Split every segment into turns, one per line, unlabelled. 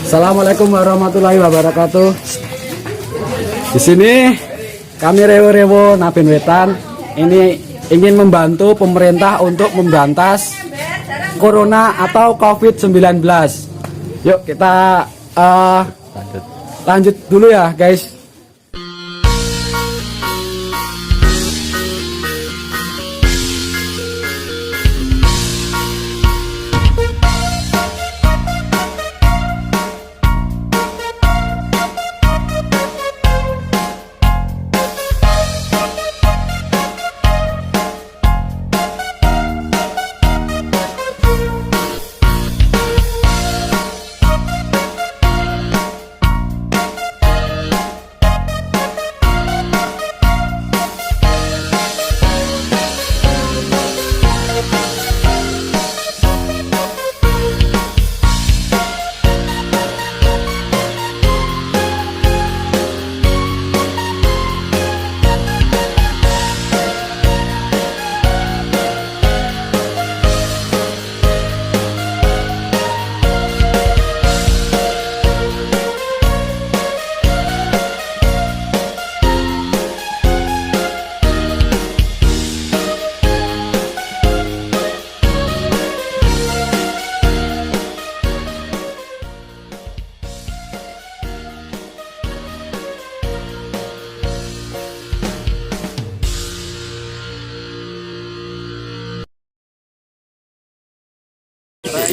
Assalamualaikum warahmatullahi wabarakatuh. Di sini kami Rewo-Rewo Naben Wetan ini ingin membantu pemerintah untuk memberantas Corona atau COVID-19. Yuk kita lanjut dulu ya guys.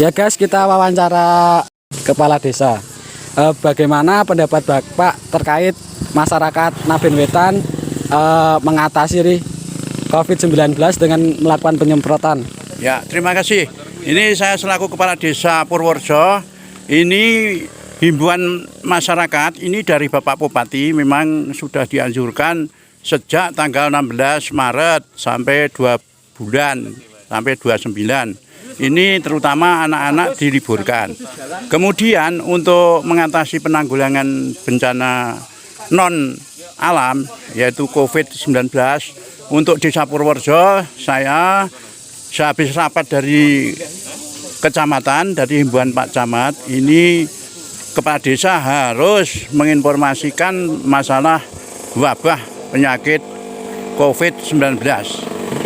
Ya guys, kita wawancara kepala desa. Bagaimana pendapat Bapak terkait masyarakat Naben Wetan mengatasi COVID-19 dengan melakukan penyemprotan?
Ya, terima kasih. Ini saya selaku kepala desa Purworejo. Ini himbauan masyarakat ini dari Bapak Bupati memang sudah dianjurkan sejak tanggal 16 Maret sampai 2 bulan sampai 29. Ini terutama anak-anak diliburkan. Kemudian untuk mengatasi penanggulangan bencana non alam yaitu COVID-19 untuk Desa Purworejo, saya habis rapat dari kecamatan, dari himbauan Pak Camat, ini kepala desa harus menginformasikan masalah wabah penyakit COVID-19.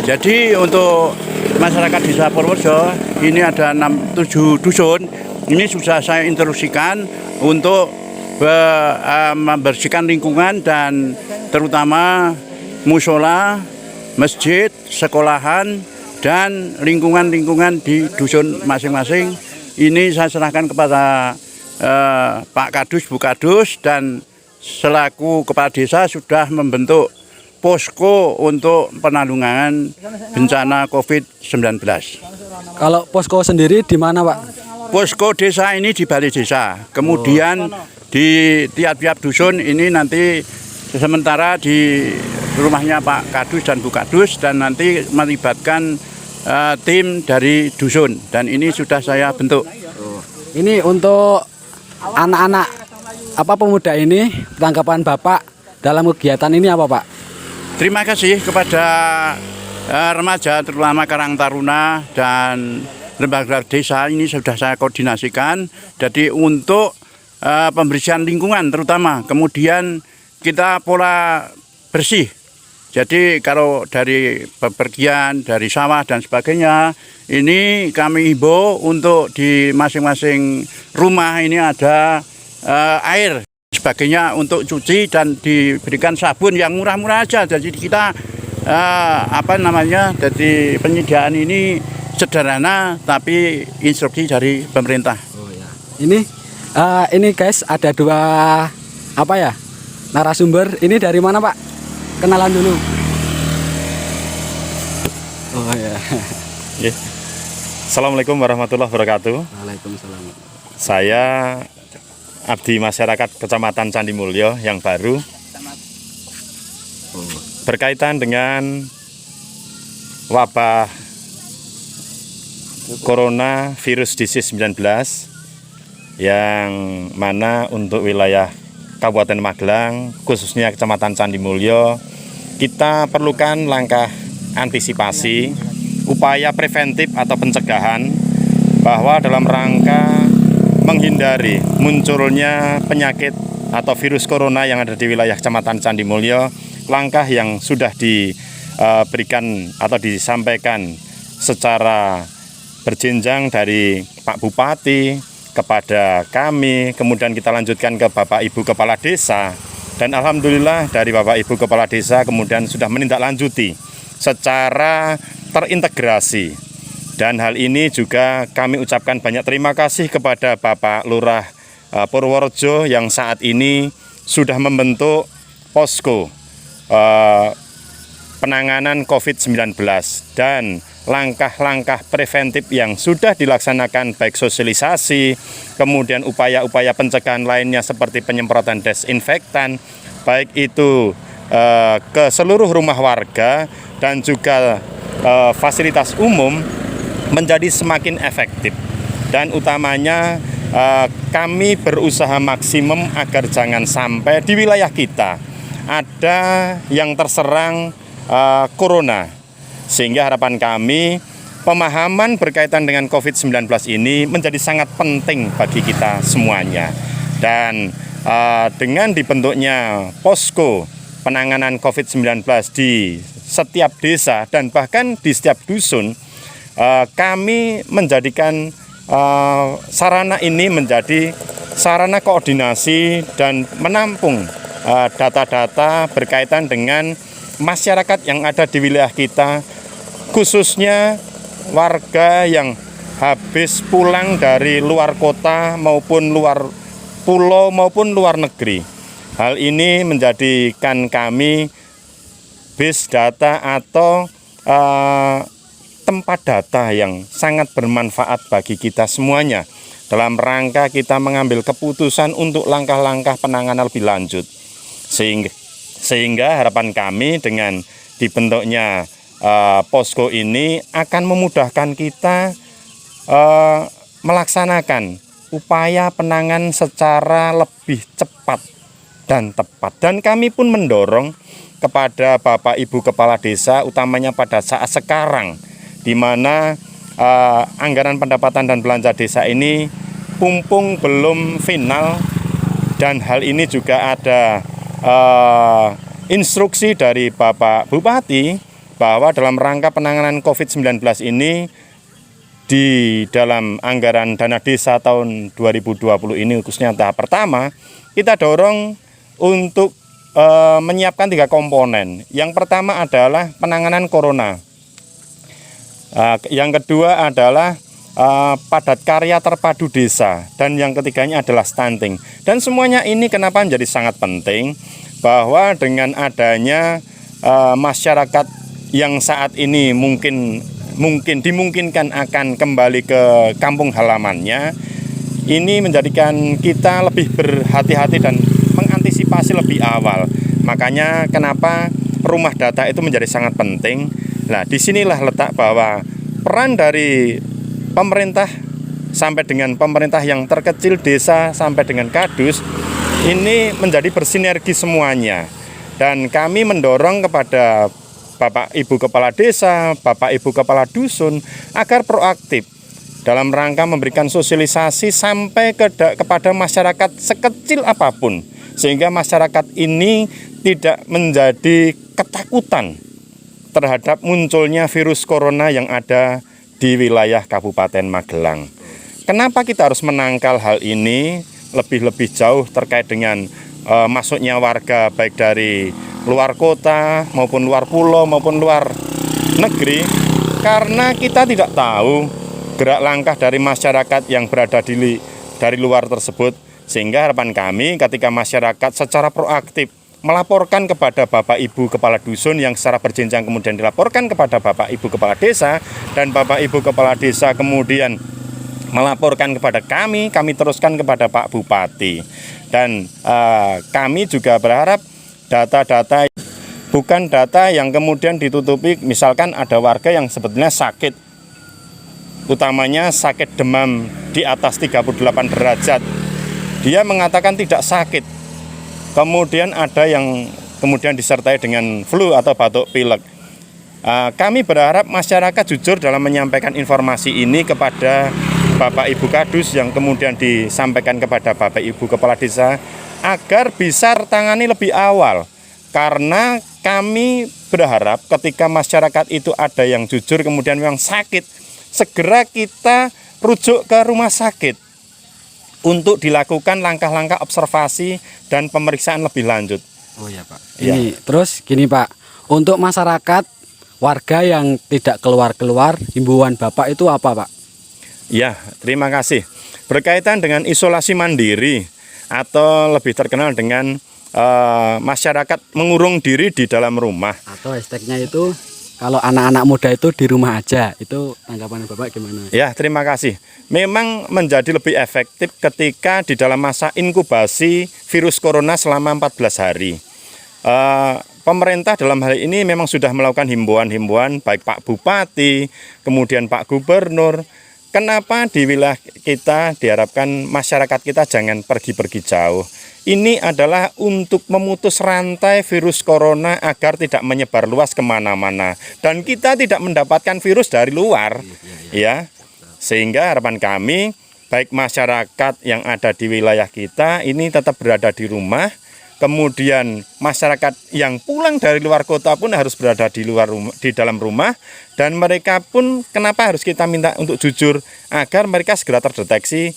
Jadi untuk masyarakat Desa Purworejo ini ada 7 dusun. Ini sudah saya instruksikan untuk membersihkan lingkungan dan terutama musola, masjid, sekolahan dan lingkungan-lingkungan di dusun masing-masing. Ini saya serahkan kepada Pak Kadus, Bu Kadus, dan selaku kepala desa sudah membentuk posko untuk penanggulangan bencana COVID-19.
Kalau posko sendiri di mana, Pak?
Posko desa ini di balai desa. Kemudian di tiap-tiap dusun ini nanti sementara di rumahnya Pak Kadus dan Bu Kadus, dan nanti melibatkan tim dari dusun, dan ini sudah saya bentuk.
Ini untuk anak-anak pemuda ini, tanggapan Bapak dalam kegiatan ini apa, Pak?
Terima kasih kepada remaja terutama Karang Taruna dan lembaga desa ini sudah saya koordinasikan. Jadi untuk pembersihan lingkungan terutama, kemudian kita pola bersih. Jadi kalau dari bepergian, dari sawah dan sebagainya, ini kami himbau untuk di masing-masing rumah ini ada air sebagainya untuk cuci dan diberikan sabun yang murah-murah aja. Jadi kita jadi penyediaan ini sederhana tapi instruksi dari pemerintah.
Oh, ya. Ini guys, ada 2 narasumber. Ini dari mana, Pak? Kenalan dulu. Oh ya.
Assalamualaikum warahmatullahi wabarakatuh.
Waalaikumsalam.
Saya abdi masyarakat Kecamatan Candi Mulyo yang baru. Berkaitan dengan wabah Corona virus disease 19 yang mana untuk wilayah Kabupaten Magelang, khususnya Kecamatan Candi Mulyo, kita perlukan langkah antisipasi, upaya preventif atau pencegahan bahwa dalam rangka menghindari munculnya penyakit atau virus corona yang ada di wilayah Kecamatan Candimulyo, langkah yang sudah diberikan atau disampaikan secara berjenjang dari Pak Bupati kepada kami, kemudian kita lanjutkan ke Bapak Ibu Kepala Desa, dan alhamdulillah dari Bapak Ibu Kepala Desa kemudian sudah menindaklanjuti secara terintegrasi. Dan hal ini juga kami ucapkan banyak terima kasih kepada Bapak Lurah Purworejo yang saat ini sudah membentuk posko penanganan COVID-19 dan langkah-langkah preventif yang sudah dilaksanakan, baik sosialisasi, kemudian upaya-upaya pencegahan lainnya seperti penyemprotan desinfektan, baik itu ke seluruh rumah warga dan juga fasilitas umum menjadi semakin efektif. Dan utamanya kami berusaha maksimum agar jangan sampai di wilayah kita ada yang terserang corona. Sehingga harapan kami pemahaman berkaitan dengan COVID-19 ini menjadi sangat penting bagi kita semuanya. Dan dengan dibentuknya posko penanganan COVID-19 di setiap desa dan bahkan di setiap dusun, kami menjadikan sarana ini menjadi sarana koordinasi dan menampung data-data berkaitan dengan masyarakat yang ada di wilayah kita, khususnya warga yang habis pulang dari luar kota maupun luar pulau maupun luar negeri. Hal ini menjadikan kami base data atau tempat data yang sangat bermanfaat bagi kita semuanya dalam rangka kita mengambil keputusan untuk langkah-langkah penanganan lebih lanjut. Sehingga harapan kami dengan dibentuknya posko ini akan memudahkan kita melaksanakan upaya penanganan secara lebih cepat dan tepat. Dan kami pun mendorong kepada Bapak Ibu Kepala Desa, utamanya pada saat sekarang di mana anggaran pendapatan dan belanja desa ini pumpung belum final, dan hal ini juga ada instruksi dari Bapak Bupati bahwa dalam rangka penanganan COVID-19 ini di dalam anggaran dana desa tahun 2020 ini khususnya tahap pertama kita dorong untuk menyiapkan 3 komponen. Yang pertama adalah penanganan corona. Yang kedua adalah padat karya terpadu desa, dan yang ketiganya adalah stunting. Dan semuanya ini kenapa menjadi sangat penting, bahwa dengan adanya masyarakat yang saat ini mungkin dimungkinkan akan kembali ke kampung halamannya, ini menjadikan kita lebih berhati-hati dan mengantisipasi lebih awal. Makanya kenapa rumah data itu menjadi sangat penting. Nah, disinilah letak bahwa peran dari pemerintah sampai dengan pemerintah yang terkecil, desa sampai dengan kadus, ini menjadi bersinergi semuanya. Dan kami mendorong kepada Bapak Ibu Kepala Desa, Bapak Ibu Kepala Dusun agar proaktif dalam rangka memberikan sosialisasi sampai kepada masyarakat sekecil apapun, sehingga masyarakat ini tidak menjadi ketakutan terhadap munculnya virus corona yang ada di wilayah Kabupaten Magelang. Kenapa kita harus menangkal hal ini lebih jauh terkait dengan masuknya warga baik dari luar kota maupun luar pulau maupun luar negeri? Karena kita tidak tahu gerak langkah dari masyarakat yang berada dari luar tersebut, sehingga harapan kami ketika masyarakat secara proaktif melaporkan kepada Bapak Ibu Kepala Dusun yang secara berjenjang kemudian dilaporkan kepada Bapak Ibu Kepala Desa, dan Bapak Ibu Kepala Desa kemudian melaporkan kepada kami teruskan kepada Pak Bupati. Dan kami juga berharap data-data bukan data yang kemudian ditutupi, misalkan ada warga yang sebetulnya sakit, utamanya sakit demam di atas 38 derajat, dia mengatakan tidak sakit. Kemudian ada yang kemudian disertai dengan flu atau batuk pilek. Kami berharap masyarakat jujur dalam menyampaikan informasi ini kepada Bapak Ibu Kadus yang kemudian disampaikan kepada Bapak Ibu Kepala Desa agar bisa tangani lebih awal. Karena kami berharap ketika masyarakat itu ada yang jujur kemudian memang sakit, segera kita rujuk ke rumah sakit untuk dilakukan langkah-langkah observasi dan pemeriksaan lebih lanjut.
Oh ya Pak. Ini terus gini Pak, untuk masyarakat warga yang tidak keluar-keluar, himbauan Bapak itu apa Pak?
Ya, terima kasih. Berkaitan dengan isolasi mandiri atau lebih terkenal dengan masyarakat mengurung diri di dalam rumah.
Atau hashtagnya itu kalau anak-anak muda itu di rumah aja, itu tanggapan Bapak gimana?
Ya, terima kasih. Memang menjadi lebih efektif ketika di dalam masa inkubasi virus corona selama 14 hari. Pemerintah dalam hal ini memang sudah melakukan himbauan-himbauan baik Pak Bupati, kemudian Pak Gubernur. Kenapa di wilayah kita diharapkan masyarakat kita jangan pergi-pergi jauh? Ini adalah untuk memutus rantai virus corona agar tidak menyebar luas kemana-mana. Dan kita tidak mendapatkan virus dari luar. Ya, sehingga harapan kami, baik masyarakat yang ada di wilayah kita ini tetap berada di rumah. Kemudian masyarakat yang pulang dari luar kota pun harus berada di luar rumah, di dalam rumah, dan mereka pun kenapa harus kita minta untuk jujur agar mereka segera terdeteksi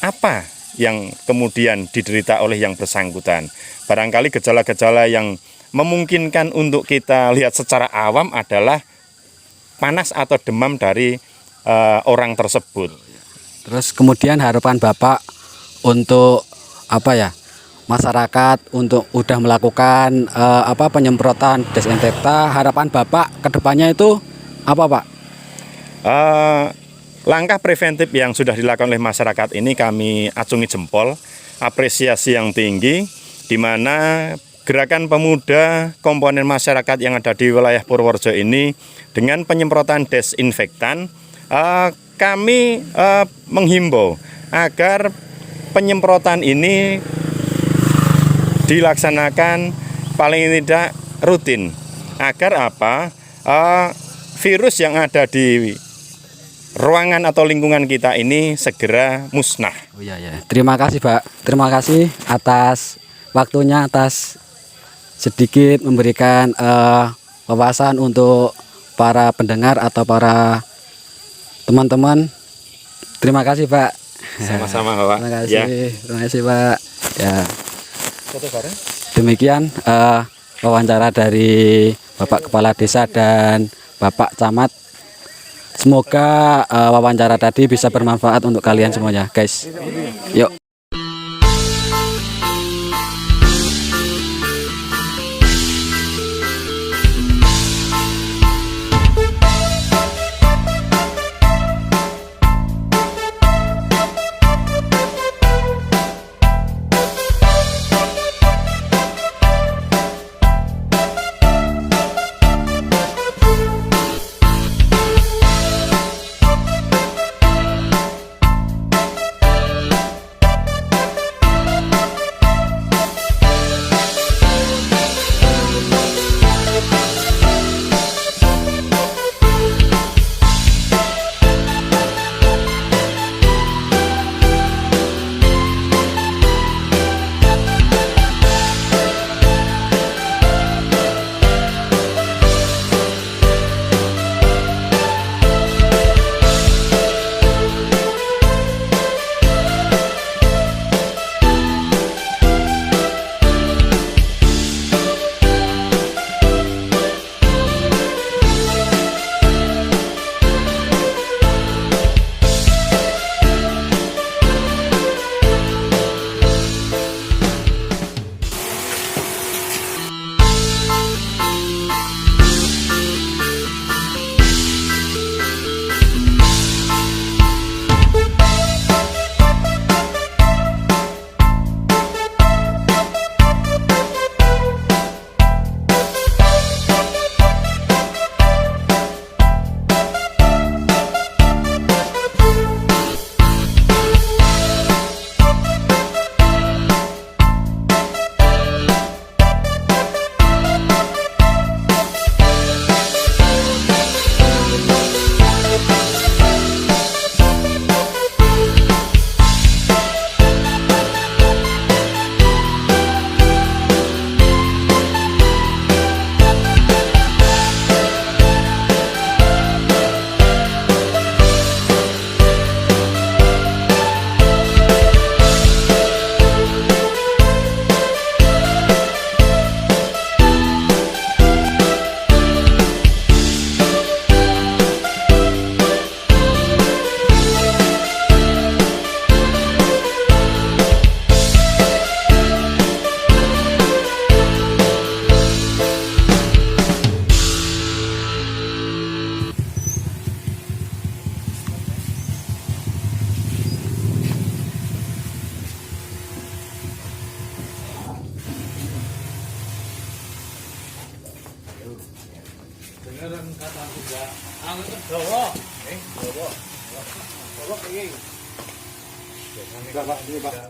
apa yang kemudian diderita oleh yang bersangkutan. Barangkali gejala-gejala yang memungkinkan untuk kita lihat secara awam adalah panas atau demam dari orang tersebut.
Terus kemudian harapan Bapak untuk apa ya? Masyarakat untuk udah melakukan penyemprotan desinfektan, harapan Bapak kedepannya itu apa Pak?
Langkah preventif yang sudah dilakukan oleh masyarakat ini kami acungi jempol, apresiasi yang tinggi, di mana gerakan pemuda komponen masyarakat yang ada di wilayah Purworejo ini dengan penyemprotan desinfektan, kami menghimbau agar penyemprotan ini dilaksanakan paling tidak rutin agar apa virus yang ada di ruangan atau lingkungan kita ini segera musnah.
Oh iya ya. Terima kasih Pak. Terima kasih atas waktunya, atas sedikit memberikan wawasan untuk para pendengar atau para teman-teman. Terima kasih Pak.
Sama-sama Pak.
Terima kasih.
Ya.
Terima kasih Pak. Ya. Demikian wawancara dari Bapak Kepala Desa dan Bapak Camat. Semoga wawancara tadi bisa bermanfaat untuk kalian semuanya, guys. Yuk.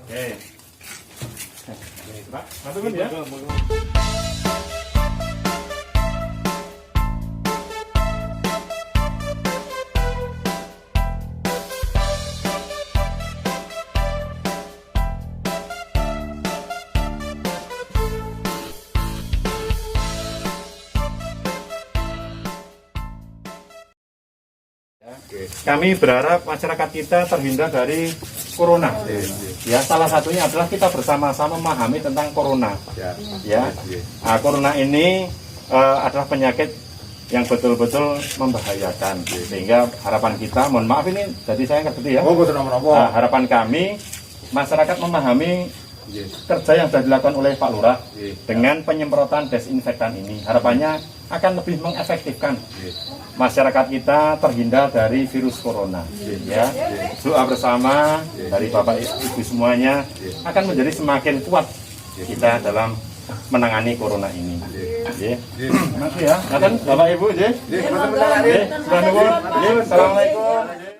Oke. Pak, masukin ya. Kami berharap masyarakat kita terhindar dari corona. Ya, salah satunya adalah kita bersama-sama memahami tentang corona. Ya, nah, corona ini adalah penyakit yang betul-betul membahayakan. Sehingga harapan kita, mohon maaf ini, jadi saya ngerti ya. Harapan kami masyarakat memahami kerja yang sudah dilakukan oleh Pak Lurah dengan penyemprotan desinfektan ini. Harapannya akan lebih mengefektifkan masyarakat kita terhindar dari virus corona. Ya, doa bersama dari Bapak Ibu semuanya akan menjadi semakin kuat kita dalam menangani corona ini. Terima kasih ya. Bapak Ibu, Assalamualaikum.